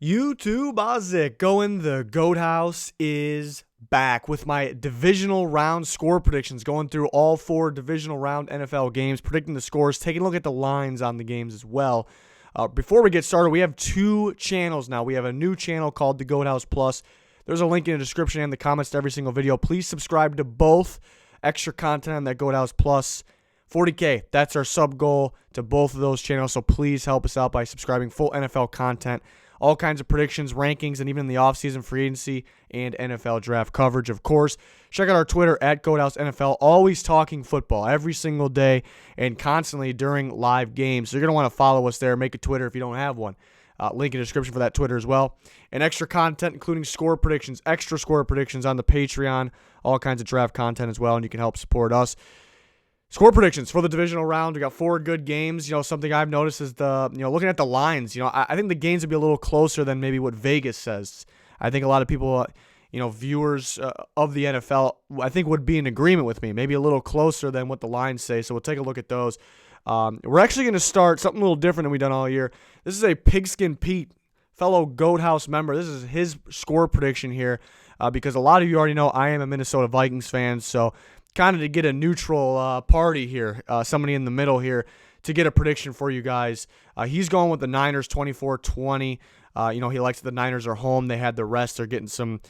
YouTube, how's it going? The Goat House is back with my divisional round score predictions, going through all four divisional round NFL games, predicting the scores, taking a look at the lines on the games as well. Before we get started, we have two channels now. We have a new channel called the Goat House Plus. There's a link in the description and the comments to every single video. Please subscribe to both. Extra content on that Goat House Plus. 40K, that's our sub goal to both of those channels, so please help us out by subscribing. Full NFL content, all kinds of predictions, rankings, and even in the offseason free agency and NFL draft coverage, of course. Check out our Twitter at GoatHouseNFL, always talking football every single day and constantly during live games. So you're going to want to follow us there. Make a Twitter if you don't have one. Link in the description for that Twitter as well. And extra content, including score predictions, extra score predictions on the Patreon, all kinds of draft content as well, and you can help support us. Score predictions for the divisional round. We got four good games. Something I've noticed is looking at the lines. I think the games would be a little closer than maybe what Vegas says. I think a lot of people, viewers of the NFL, I think would be in agreement with me. Maybe a little closer than what the lines say. So we'll take a look at those. We're actually going to start something a little different than we've done all year. This is a Pigskin Pete, fellow Goat House member. This is his score prediction here because a lot of you already know I am a Minnesota Vikings fan. So kind of to get a neutral party here, somebody in the middle here to get a prediction for you guys. He's going with the Niners 24-20. He likes that the Niners are home. They had the rest. They're getting some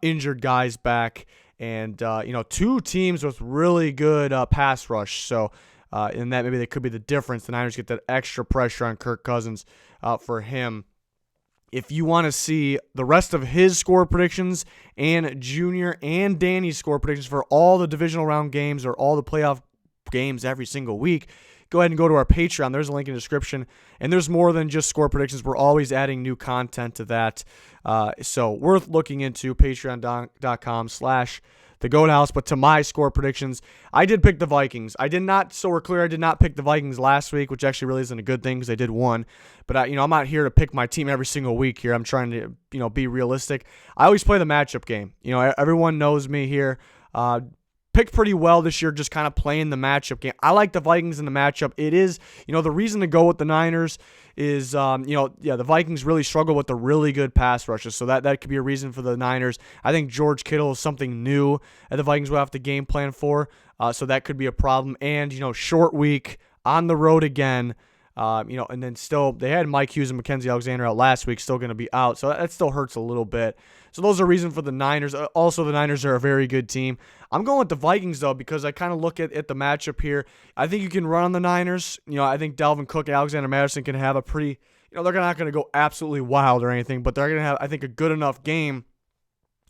injured guys back. And, two teams with really good pass rush. So in that, maybe they could be the difference. The Niners get that extra pressure on Kirk Cousins for him. If you want to see the rest of his score predictions and Junior and Danny's score predictions for all the divisional round games or all the playoff games every single week, go ahead and go to our Patreon. There's a link in the description. And there's more than just score predictions. We're always adding new content to that. So worth looking into, patreon.com/The Goat House. But to my score predictions, I did pick the Vikings. I did not pick the Vikings last week, which actually really isn't a good thing because they did won. But I'm not here to pick my team every single week here. I'm trying to be realistic. I always play the matchup game. Everyone knows me here. Picked pretty well this year, just kind of playing the matchup game. I like the Vikings in the matchup. It is, the reason to go with the Niners is, the Vikings really struggle with the really good pass rushes, so that could be a reason for the Niners. I think George Kittle is something new that the Vikings will have to game plan for, so that could be a problem. And, short week, on the road again, and then still, they had Mike Hughes and Mackenzie Alexander out last week, still going to be out, so that still hurts a little bit. So those are reasons for the Niners. Also, the Niners are a very good team. I'm going with the Vikings, though, because I kind of look at the matchup here. I think you can run on the Niners. I think Dalvin Cook and Alexander Madison can have a pretty, they're not going to go absolutely wild or anything, but they're going to have, I think, a good enough game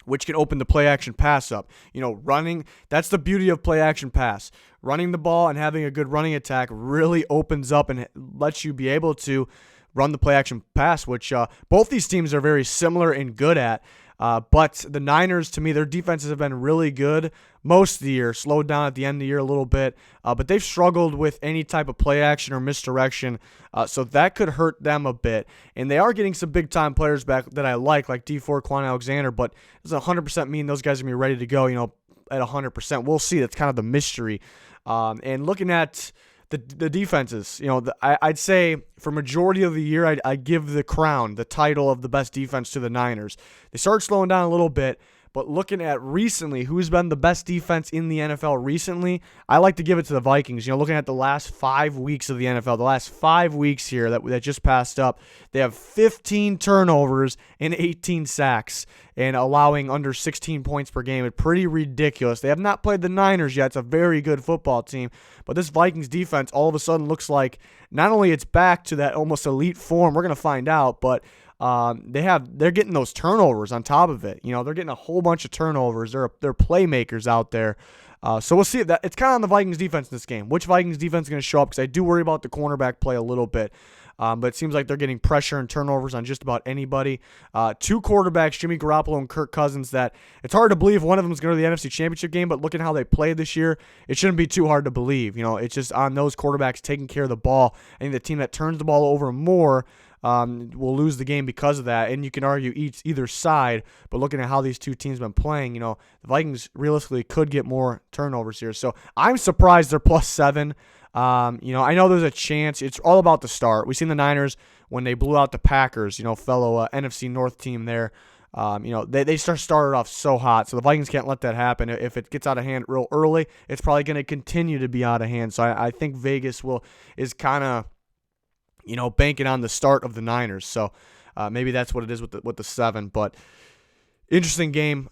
which can open the play-action pass up. Running, that's the beauty of play-action pass. Running the ball and having a good running attack really opens up and lets you be able to run the play-action pass, which both these teams are very similar and good at. But the Niners, to me, their defenses have been really good most of the year, slowed down at the end of the year a little bit, but they've struggled with any type of play action or misdirection, so that could hurt them a bit. And they are getting some big-time players back that I like D4, Quan Alexander, but it doesn't 100% mean those guys are going to be ready to go, at 100%. We'll see. That's kind of the mystery. And looking at the defenses, I'd say for majority of the year, I'd give the crown, the title of the best defense to the Niners. They started slowing down a little bit, but looking at recently, who's been the best defense in the NFL recently, I like to give it to the Vikings. Looking at the last 5 weeks of the NFL, the last 5 weeks here that just passed up, they have 15 turnovers and 18 sacks and allowing under 16 points per game. It's pretty ridiculous. They have not played the Niners yet. It's a very good football team, but this Vikings defense all of a sudden looks like not only it's back to that almost elite form, we're going to find out, but they're getting those turnovers on top of it. They're getting a whole bunch of turnovers. They're playmakers out there. So we'll see. That it's kind of on the Vikings defense in this game. Which Vikings defense is going to show up? Because I do worry about the cornerback play a little bit. But it seems like they're getting pressure and turnovers on just about anybody. Two quarterbacks, Jimmy Garoppolo and Kirk Cousins, that it's hard to believe one of them is going to the NFC Championship game, but looking at how they played this year, it shouldn't be too hard to believe. It's just on those quarterbacks taking care of the ball. I think the team that turns the ball over more will lose the game because of that, and you can argue either side, but looking at how these two teams have been playing, the Vikings realistically could get more turnovers here. So I'm surprised they're +7. I know there's a chance. It's all about the start. We've seen the Niners when they blew out the Packers, fellow NFC North team there. They started off so hot, so the Vikings can't let that happen. If it gets out of hand real early, it's probably going to continue to be out of hand. So I think Vegas is kind of, banking on the start of the Niners. So maybe that's what it is with the 7. But interesting game.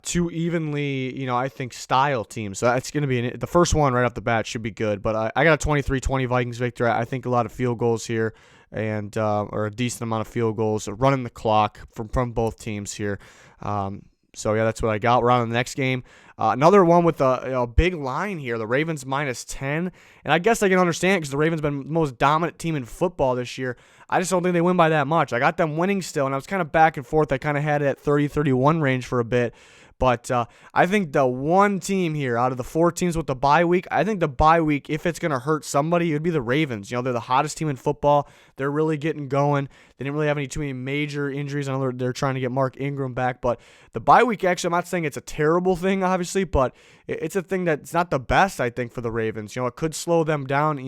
Two evenly, I think style teams. So that's going to be the first one right off the bat should be good. But I got a 23-20 Vikings victory. I think a lot of field goals here. And or a decent amount of field goals, running the clock from both teams here. So yeah, that's what I got. We're on to the next game. Another one with a big line here. The Ravens -10, and I guess I can understand because the Ravens been the most dominant team in football this year. I just don't think they win by that much. I got them winning still, and I was kind of back and forth. I kind of had it at 30-31 range for a bit. But I think the one team here out of the 4 teams with the bye week, I think the bye week, if it's going to hurt somebody, it would be the Ravens. They're the hottest team in football. They're really getting going. They didn't really have too many major injuries. I know they're trying to get Mark Ingram back. But the bye week, actually, I'm not saying it's a terrible thing, obviously, but it's a thing that's not the best, I think, for the Ravens. It could slow them down.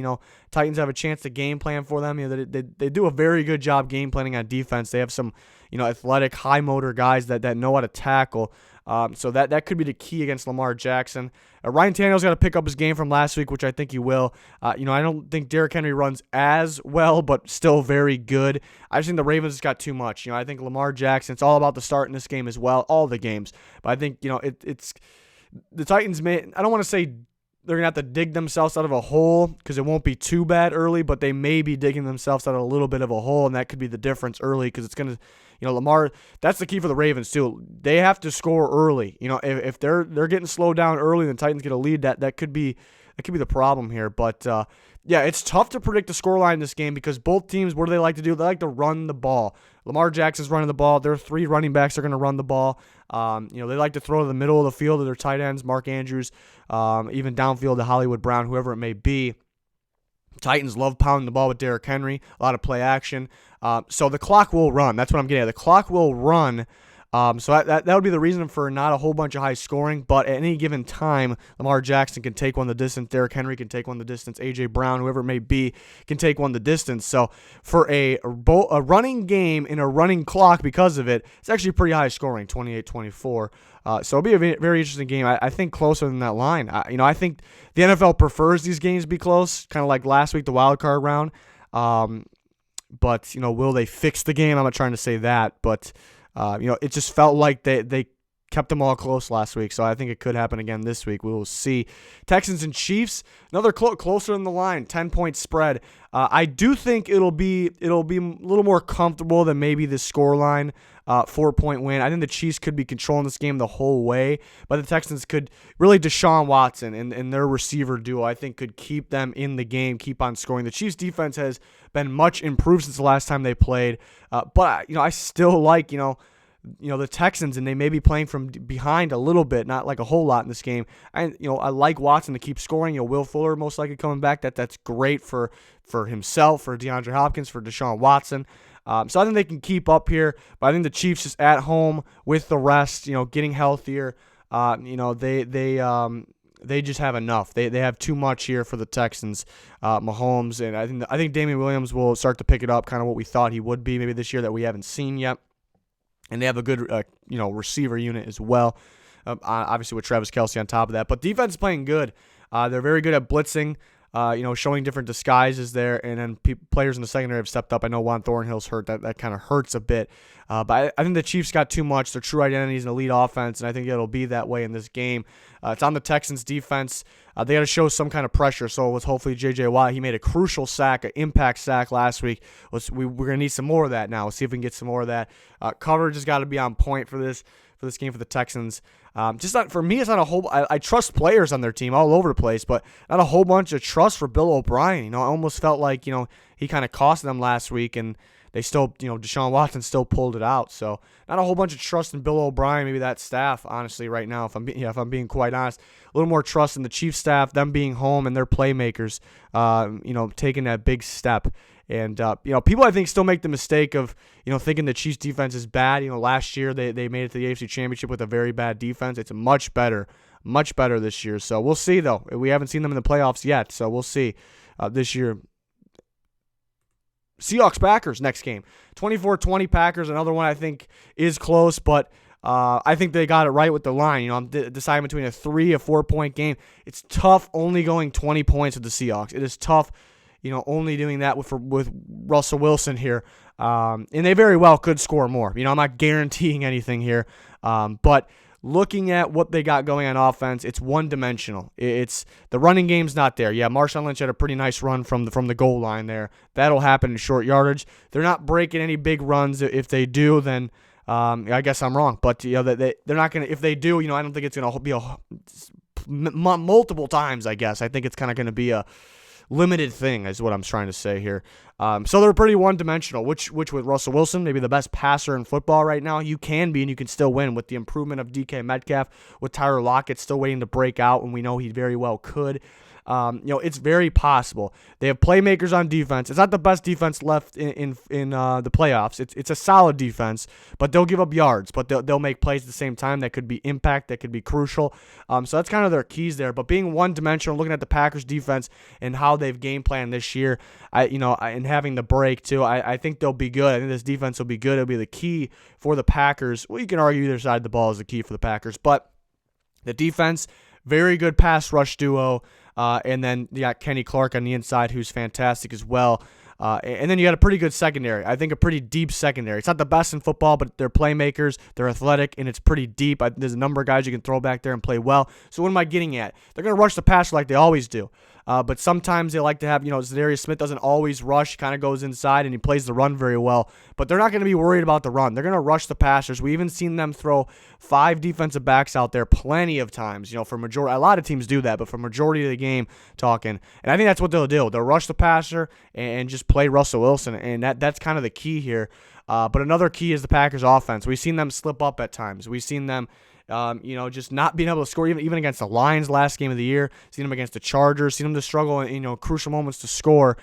Titans have a chance to game plan for them. They do a very good job game planning on defense. They have some, athletic, high motor guys that know how to tackle. So that could be the key against Lamar Jackson. Ryan Tannehill's got to pick up his game from last week, which I think he will. I don't think Derrick Henry runs as well, but still very good. I just think the Ravens has got too much. I think Lamar Jackson, it's all about the start in this game as well, all the games. But I think, it's the Titans I don't want to say they're going to have to dig themselves out of a hole because it won't be too bad early, but they may be digging themselves out of a little bit of a hole, and that could be the difference early because it's going to, Lamar, that's the key for the Ravens too. They have to score early. If they're getting slowed down early and the Titans get a lead, that could be the problem here. But yeah, it's tough to predict the scoreline in this game because both teams, what do they like to do? They like to run the ball. Lamar Jackson's running the ball. Their 3 running backs are going to run the ball. They like to throw to the middle of the field to their tight ends, Mark Andrews, even downfield to Hollywood Brown, whoever it may be. Titans love pounding the ball with Derrick Henry, a lot of play action. So the clock will run. That's what I'm getting at. The clock will run. So that would be the reason for not a whole bunch of high scoring, but at any given time, Lamar Jackson can take one the distance. Derrick Henry can take one the distance. A.J. Brown, whoever it may be, can take one the distance. So for a running game in a running clock because of it, it's actually pretty high scoring, 28-24. So it'll be a very interesting game. I think closer than that line. I think the NFL prefers these games be close, kind of like last week, the wild card round. But will they fix the game? I'm not trying to say that, but it just felt like they kept them all close last week, so I think it could happen again this week. We will see. Texans and Chiefs, another closer than the line, 10-point spread. I do think it'll be a little more comfortable than maybe the scoreline. 4-point win. I think the Chiefs could be controlling this game the whole way, but the Texans could really Deshaun Watson and their receiver duo, I think, could keep them in the game, keep on scoring. The Chiefs defense has been much improved since the last time they played, but I still like the Texans, and they may be playing from behind a little bit, not like a whole lot in this game. I like Watson to keep scoring. Will Fuller most likely coming back. That's great for himself, for DeAndre Hopkins, for Deshaun Watson. So I think they can keep up here, but I think the Chiefs just at home with the rest, getting healthier. They just have enough. They have too much here for the Texans. Mahomes, and I think Damian Williams will start to pick it up, kind of what we thought he would be maybe this year that we haven't seen yet. And they have a good receiver unit as well. Obviously with Travis Kelce on top of that, but defense is playing good. They're very good at blitzing. Showing different disguises there, and then players in the secondary have stepped up. I know Juan Thornhill's hurt. That kind of hurts a bit. But I think the Chiefs got too much. Their true identity is an elite offense, and I think it'll be that way in this game. It's on the Texans' defense. They got to show some kind of pressure. So it was hopefully J.J. Watt. He made a crucial sack, an impact sack last week. We're going to need some more of that now. We'll see if we can get some more of that. Coverage has got to be on point for this game for the Texans. Just not for me, it's not a whole. I trust players on their team all over the place, but not a whole bunch of trust for Bill O'Brien. I almost felt like he kind of cost them last week, and they still, Deshaun Watson still pulled it out. So not a whole bunch of trust in Bill O'Brien, maybe that staff. Honestly, right now, if I'm being quite honest, a little more trust in the Chiefs staff, them being home and their playmakers, taking that big step. And, people I think still make the mistake of, thinking the Chiefs defense is bad. Last year they made it to the AFC Championship with a very bad defense. It's much better this year. So we'll see, though. We haven't seen them in the playoffs yet, so we'll see this year. Seahawks-Packers next game. 24-20 Packers, another one I think is close, but I think they got it right with the line. I'm deciding between a 4-point game. It's tough only going 20 points with the Seahawks. It is tough, only doing that with Russell Wilson here. And they very well could score more. I'm not guaranteeing anything here, but looking at what they got going on offense, it's one-dimensional. It's the running game's not there. Yeah, Marshawn Lynch had a pretty nice run from the goal line there. That'll happen in short yardage. They're not breaking any big runs. If they do, then I guess I'm wrong. But they're not gonna. If they do, I don't think it's gonna be multiple times. I guess I think it's kind of gonna be a limited thing, is what I'm trying to say here. So they're pretty one-dimensional, which with Russell Wilson, maybe the best passer in football right now, you can be and you can still win with the improvement of DK Metcalf, with Tyler Lockett still waiting to break out, and we know he very well could. It's very possible. They have playmakers on defense. It's not the best defense left in the playoffs. It's a solid defense, but they'll give up yards, but they'll make plays at the same time that could be impact, that could be crucial. So that's kind of their keys there. But being one-dimensional, looking at the Packers defense and how they've game planned this year, and having the break too, I think they'll be good. I think this defense will be good. It'll be the key for the Packers. Well, you can argue either side of the ball is the key for the Packers, but the defense, very good pass rush duo. And then you got Kenny Clark on the inside, who's fantastic as well. And then you got a pretty good secondary. I think a pretty deep secondary. It's not the best in football, but they're playmakers. They're athletic, and it's pretty deep. There's a number of guys you can throw back there and play well. So what am I getting at? They're going to rush the passer like they always do. But sometimes they like to have, Zadarius Smith doesn't always rush, kind of goes inside, and he plays the run very well. But they're not going to be worried about the run. They're going to rush the passers. We even seen them throw 5 defensive backs out there plenty of times. For majority, a lot of teams do that, but for majority of the game talking. And I think that's what they'll do. They'll rush the passer and just play Russell Wilson, and that's kind of the key here. But another key is the Packers' offense. We've seen them slip up at times. We've seen them just not being able to score, even against the Lions last game of the year. Seen them against the Chargers. Seen them to struggle in crucial moments to score.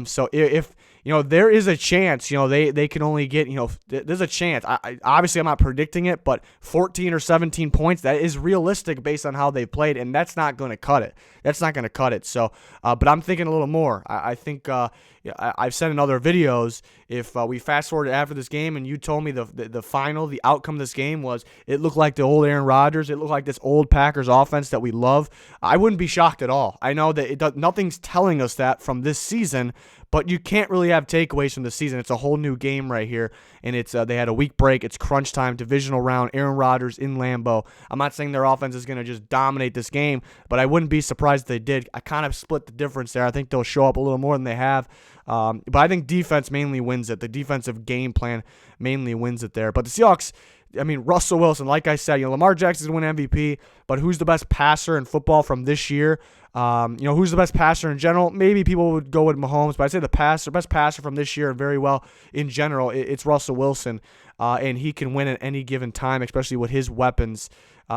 So if there is a chance, they can only get, there's a chance. Obviously, I'm not predicting it, but 14 or 17 points, that is realistic based on how they've played, and that's not going to cut it. That's not going to cut it. So, but I'm thinking a little more. I think I've said in other videos, if we fast forward after this game and you told me the final, the outcome of this game was it looked like the old Aaron Rodgers, it looked like this old Packers offense that we love, I wouldn't be shocked at all. I know that nothing's telling us that from this season, but you can't really have takeaways from the season. It's a whole new game right here, and it's they had a week break. It's crunch time, divisional round, Aaron Rodgers in Lambeau. I'm not saying their offense is going to just dominate this game, but I wouldn't be surprised if they did. I kind of split the difference there. I think they'll show up a little more than they have, but I think defense mainly wins it. The defensive game plan mainly wins it there. But the Seahawks, Russell Wilson, like I said, Lamar Jackson's going to win MVP, but who's the best passer in football from this year? Who's the best passer in general? Maybe people would go with Mahomes, but I'd say the best passer from this year and very well in general, it's Russell Wilson, and he can win at any given time, especially with his weapons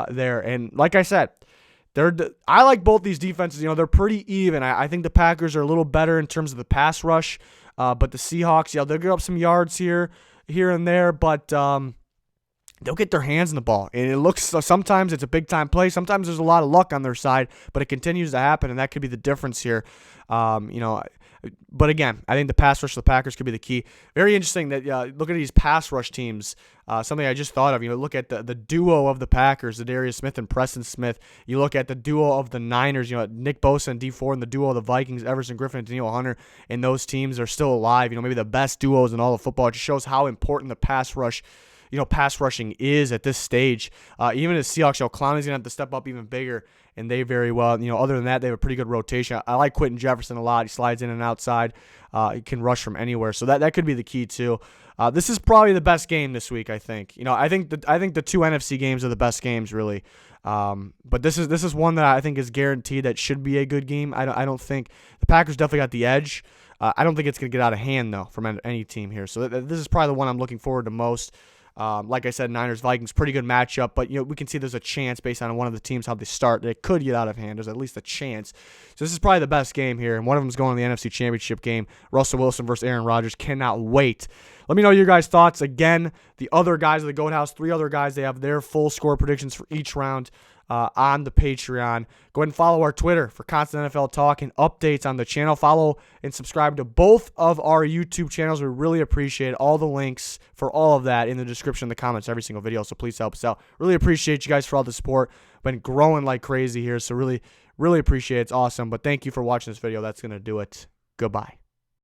there. And like I said, I like both these defenses. They're pretty even. I think the Packers are a little better in terms of the pass rush, but the Seahawks, they'll give up some yards here and there, but they'll get their hands in the ball. And it looks, sometimes it's a big-time play. Sometimes there's a lot of luck on their side, but it continues to happen, and that could be the difference here. But again, I think the pass rush of the Packers could be the key. Very interesting that look at these pass rush teams. Something I just thought of. Look at the duo of the Packers, Zadarius Smith and Preston Smith. You look at the duo of the Niners, Nick Bosa and Dee Ford, and the duo of the Vikings, Everson Griffin and Daniel Hunter, and those teams are still alive. Maybe the best duos in all of football. It just shows how important the pass rushing is at this stage. Even the Seahawks, Clowney's going to have to step up even bigger, and they very well, other than that, they have a pretty good rotation. I like Quentin Jefferson a lot. He slides in and outside. He can rush from anywhere, so that could be the key too. This is probably the best game this week, I think. I think the two NFC games are the best games, really. But this is one that I think is guaranteed that should be a good game. I don't think the Packers definitely got the edge. I don't think it's going to get out of hand, though, from any team here. So this is probably the one I'm looking forward to most. Like I said, Niners-Vikings, pretty good matchup, but we can see there's a chance based on one of the teams, how they start, that it could get out of hand. There's at least a chance. So this is probably the best game here, and one of them is going to the NFC Championship game. Russell Wilson versus Aaron Rodgers. Cannot wait. Let me know your guys' thoughts. Again, the other guys of the Goat House, 3 other guys, they have their full score predictions for each round. on the Patreon. Go ahead and follow our Twitter for constant NFL talk and updates on the channel. Follow and subscribe to both of our YouTube channels. We really appreciate it. All the links for all of that in the description, in the comments, every single video. So please help us out. Really appreciate you guys for all the support. Been growing like crazy here, so really appreciate it. It's awesome. But thank you for watching this video. That's going to do it. Goodbye.